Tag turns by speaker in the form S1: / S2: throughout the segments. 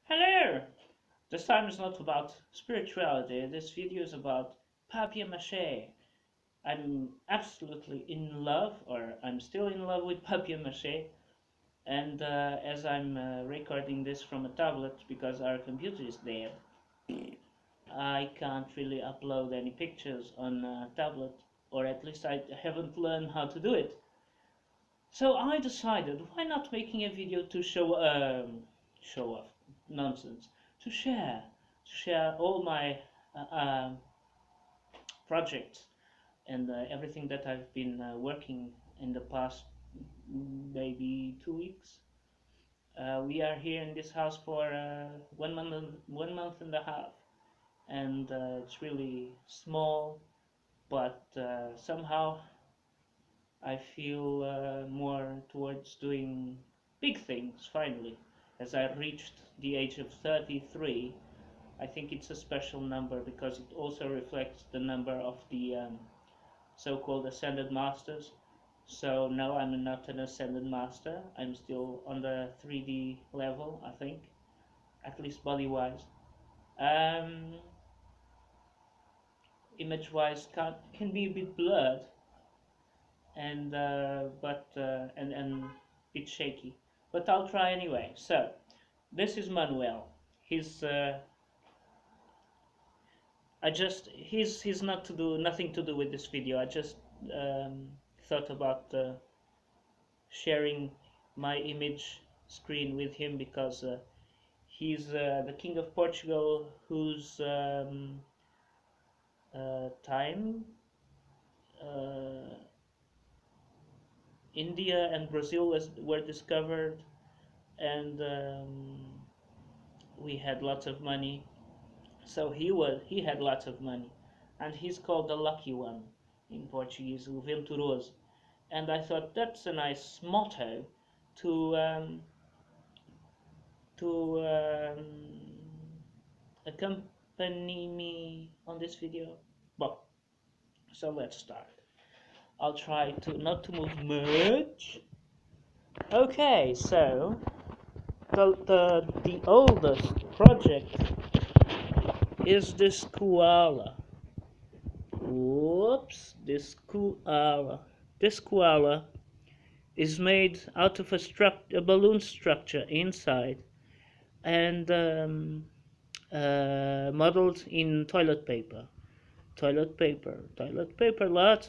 S1: Hello! This time is not about spirituality, this video is about papier mache. I'm absolutely in love, or I'm still in love with papier mache, and as I'm recording this from a tablet because our computer is dead, I can't really upload any pictures on a tablet, or at least I haven't learned how to do it. So I decided, why not making a video to show off nonsense, to share all my projects and everything that I've been working in the past maybe 2 weeks. We are here in this house for 1 month and a half, and it's really small, but somehow I feel more towards doing big things finally. As I reached the age of 33, I think it's a special number because it also reflects the number of the so-called ascended masters. So no, I'm not an ascended master. I'm still on the 3D level, I think, at least body-wise. Um, Image-wise can be a bit blurred, and and a bit shaky, but I'll try anyway. So this is Manuel. He's he's not to do nothing to do with this video. I just thought about sharing my image screen with him because he's the king of Portugal, whose time uh, India and Brazil were discovered, and we had lots of money. So he had lots of money, and he's called the lucky one in Portuguese, o venturoso. And I thought that's a nice motto to accompany me on this video. Well, so let's start. I'll try to not to move much. Okay, so the oldest project is this koala. Whoops, this koala. This koala is made out of a balloon structure inside, and modeled in toilet paper, lots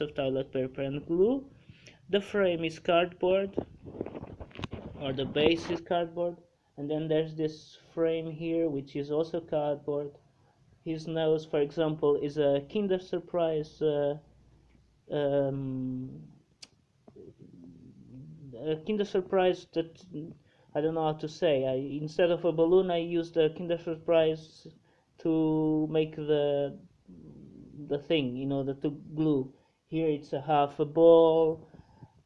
S1: of toilet paper and glue. The frame is cardboard, or the base is cardboard, and then there's this frame here which is also cardboard. His nose, for example, is a Kinder Surprise um, Kinder Surprise that I don't know how to say. Instead of a balloon, I used a Kinder Surprise to make the thing, the glue. Here it's a half a ball,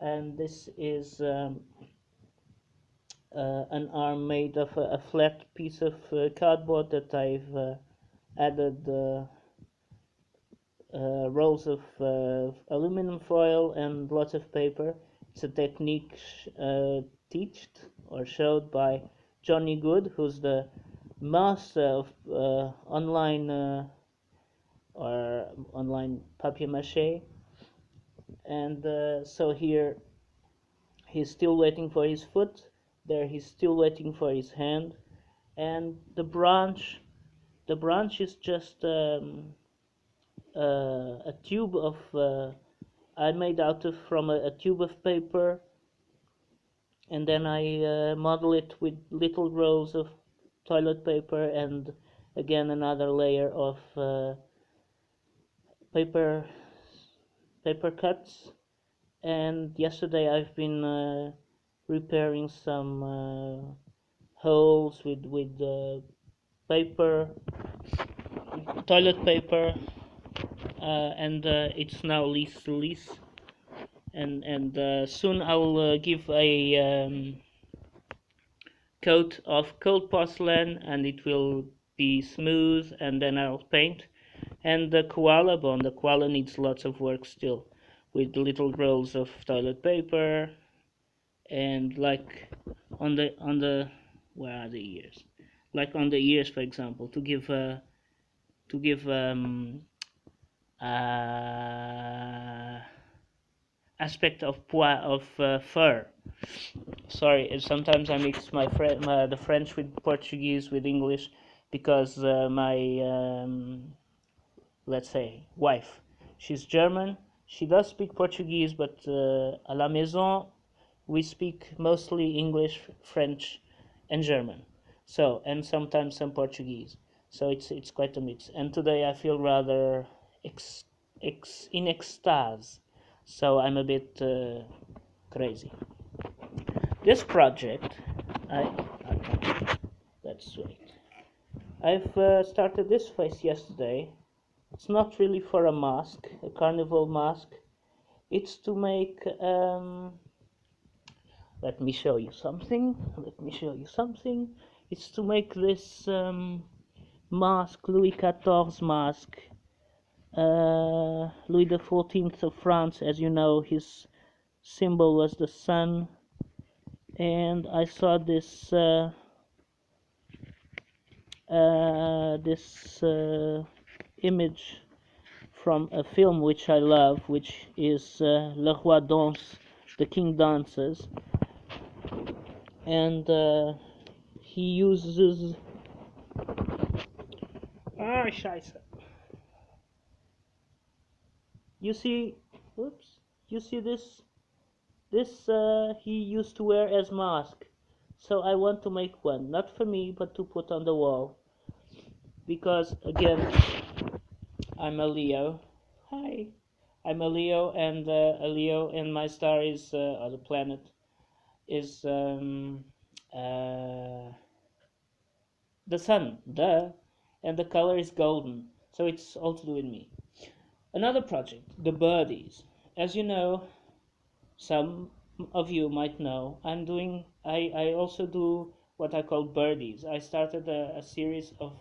S1: and this is an arm made of a flat piece of cardboard that I've added rolls of aluminum foil and lots of paper. It's a technique taught or showed by JonnyGood, who's the master of online papier mache. And so here he's still waiting for his foot. There he's still waiting for his hand, and the branch is just a tube of I made out of from a tube of paper, and then I model it with little rolls of toilet paper and again another layer of paper paper cuts. And yesterday I've been repairing some holes with paper toilet paper, and it's now lease, and soon I will give a coat of cold porcelain, and it will be smooth, and then I'll paint. And the koala bone, the koala needs lots of work still, with little rolls of toilet paper, and like on the where are the ears? like on the ears, for example, to give aspect of fur. Sorry, sometimes I mix the French with Portuguese with English because my let's say wife, she's German. She does speak Portuguese, but à la maison we speak mostly English, French, and German. So, and sometimes some Portuguese. So it's quite a mix. And today I feel rather in extase. So I'm a bit crazy. This project, okay, let's wait. I've started this face yesterday. It's not really for a mask, a carnival mask. It's to make let me show you something. It's to make this mask, Louis XIV mask. Louis XIV of France, as you know, his symbol was the sun. And I saw this image from a film which I love, which is Le Roi Danse, The King Dances. And he uses scheiße. You see, whoops, you see this he used to wear as mask. So I want to make one, not for me, but to put on the wall, because again, I'm a Leo. Hi, I'm a Leo, and my star is or the planet is the sun, and the color is golden, so it's all to do with me. Another project, the birdies. As you know, some of you might know, I also do what I call birdies. I started a series of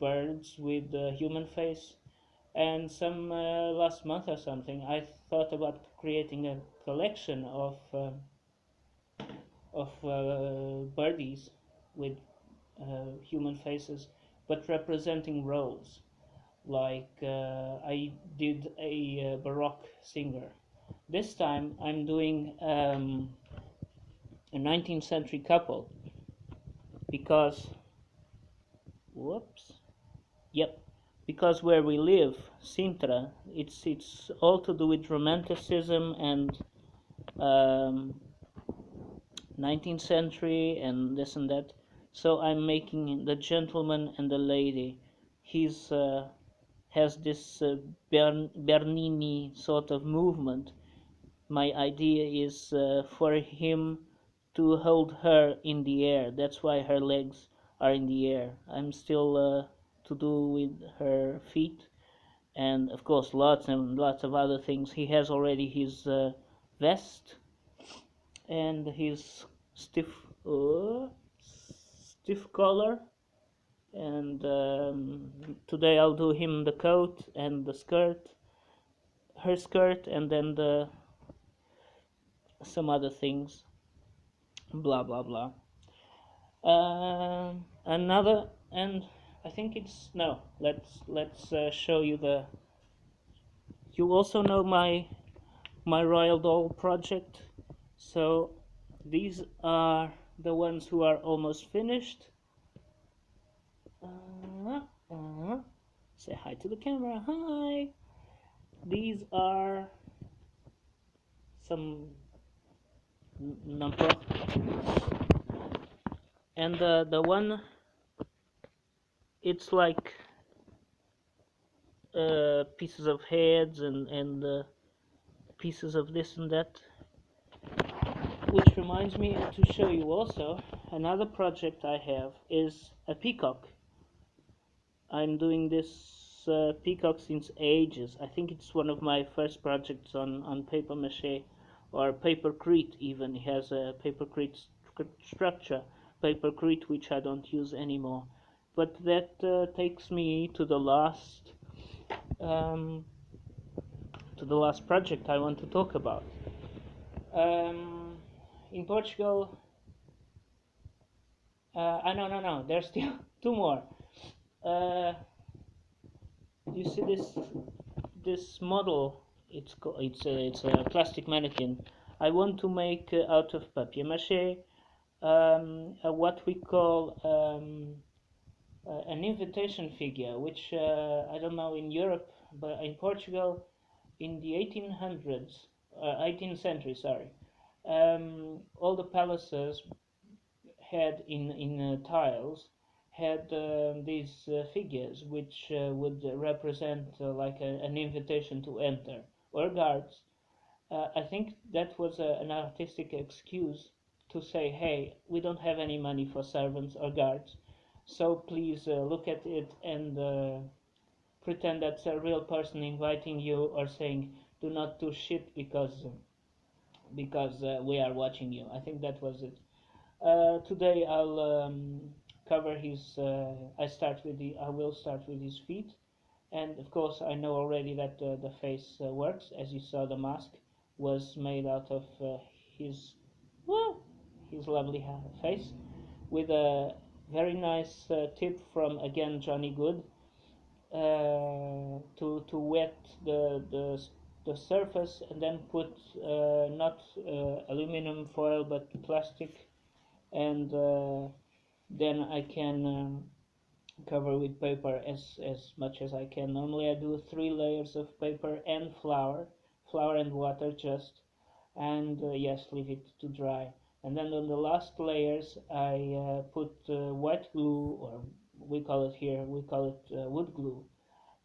S1: birds with a human face, and some last month or something, I thought about creating a collection of birdies with human faces, but representing roles. Like I did a Baroque singer. This time I'm doing a 19th century couple because, whoops, yep, because where we live, Sintra, it's all to do with romanticism and 19th century and this and that. So I'm making the gentleman and the lady. He's has this Bernini sort of movement. My idea is for him to hold her in the air. That's why her legs are in the air. I'm still to do with her feet, and of course lots and lots of other things. He has already his vest and his stiff stiff collar, and today I'll do him the coat and the skirt, her skirt, and then some other things, blah blah blah. Another, and I think it's no. Let's show you the. You also know my Royal Doll project, so these are the ones who are almost finished. Say hi to the camera. Hi. These are some number, and the one, it's like pieces of heads and pieces of this and that. Which reminds me to show you also another project I have is a peacock. I'm doing this peacock since ages. I think it's one of my first projects on PaperMache or Papercrete even. It has a Papercrete structure, Papercrete, which I don't use anymore. But that takes me to the last project I want to talk about. In Portugal, No. There's still two more. Uh, you see this model? It's a plastic mannequin. I want to make out of papier mache what we call an invitation figure, which I don't know in Europe, but in Portugal, in the 18th century, sorry, all the palaces had in tiles had these figures which would represent like an invitation to enter, or guards. I think that was an artistic excuse to say, hey, we don't have any money for servants or guards, so please look at it and pretend that's a real person inviting you or saying, do not do shit because we are watching you. I think that was it. Today I'll cover his. I will start with his feet, and of course I know already that the face works. As you saw, the mask was made out of his well, his lovely face, with a very nice tip from again JonnyGood to wet the surface and then put not aluminum foil but plastic, and then I can cover with paper as much as I can. Normally I do 3 layers of paper and flour and water just, and yes, leave it to dry. And then on the last layers I put white glue, or we call it wood glue,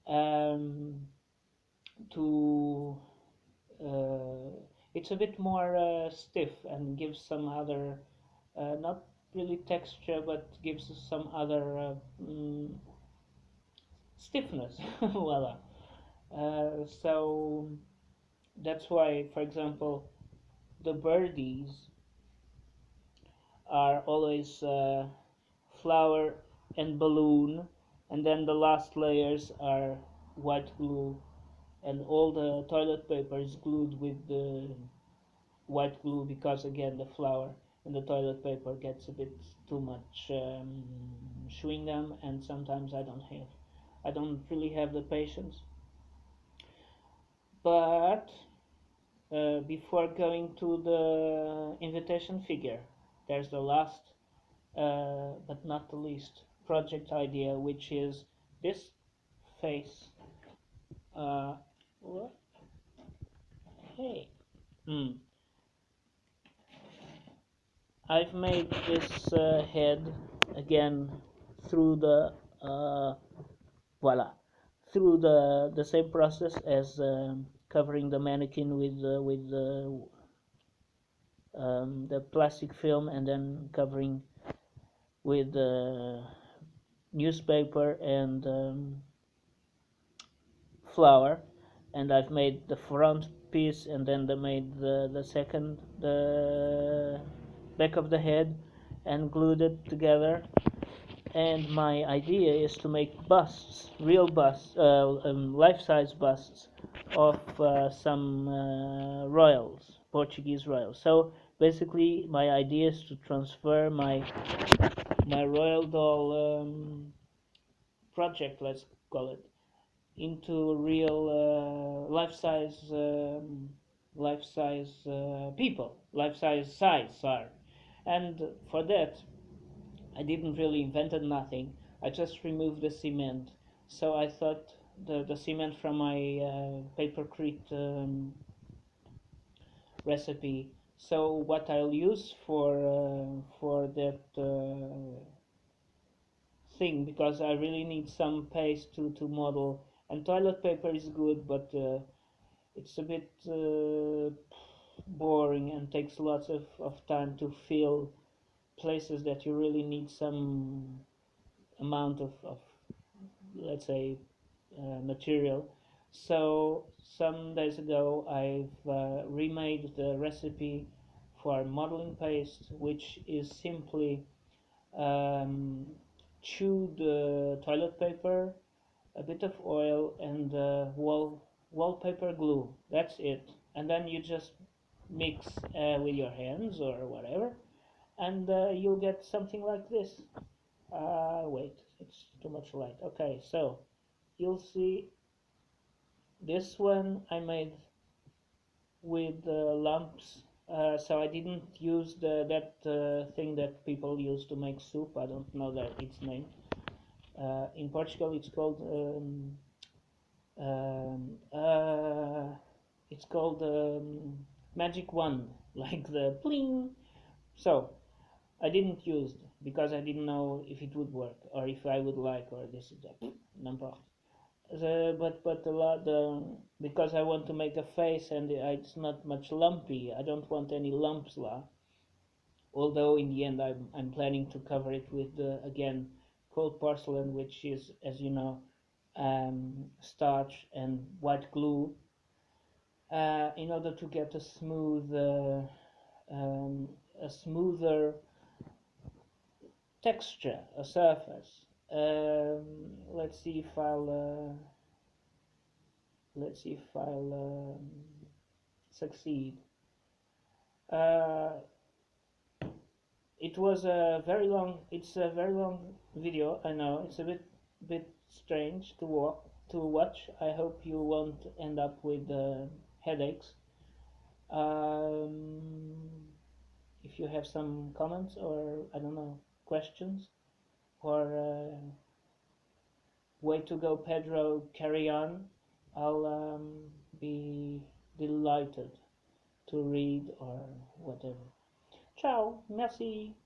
S1: um, to it's a bit more stiff and gives some other not really texture, but gives some other stiffness. Voila. So that's why, for example, the birdies are always flower and balloon, and then the last layers are white glue, and all the toilet paper is glued with the white glue, because again the flour and the toilet paper gets a bit too much chewing gum, and sometimes I don't really have the patience. But before going to the invitation figure, there's the last but not the least project idea, which is this face. What? Hey. Hmm. I've made this head again through the voila, through the same process as covering the mannequin with the plastic film, and then covering with newspaper and flour. And I've made the front piece, and then I made the back of the head, and glued it together. And my idea is to make busts, real busts, life-size busts of some royals, Portuguese royals. So basically, my idea is to transfer my royal doll project, let's call it, into real life-size people, life-size, sorry. And for that, I didn't really invented nothing. I just removed the cement. So I thought the cement from my papercrete recipe. So what I'll use for that thing, because I really need some paste to model. And toilet paper is good, but it's a bit boring and takes lots of time to fill places that you really need some amount of let's say material. So some days ago I've remade the recipe for modeling paste, which is simply um, chewed toilet paper, a bit of oil, and wallpaper glue. That's it. And then you just mix with your hands or whatever, and you'll get something like this. Wait, it's too much light. Okay, so you'll see this one I made with lumps. So I didn't use that thing that people use to make soup. I don't know that its name. In Portugal, um, uh, it's called magic wand, like the bling. So I didn't use it because I didn't know if it would work or if I would like or this is that. N'importe. But a lot because I want to make a face and it's not much lumpy. I don't want any lumps lah. Although in the end I'm planning to cover it with again cold porcelain, which is, as you know, starch and white glue, in order to get um, a smoother texture, a surface. Let's see if I'll succeed. Uh, it's a very long video. I know it's a bit strange to watch. I hope you won't end up with headaches. Um, if you have some comments or I don't know questions or way to go, Pedro, carry on. I'll be delighted to read or whatever. Ciao, merci.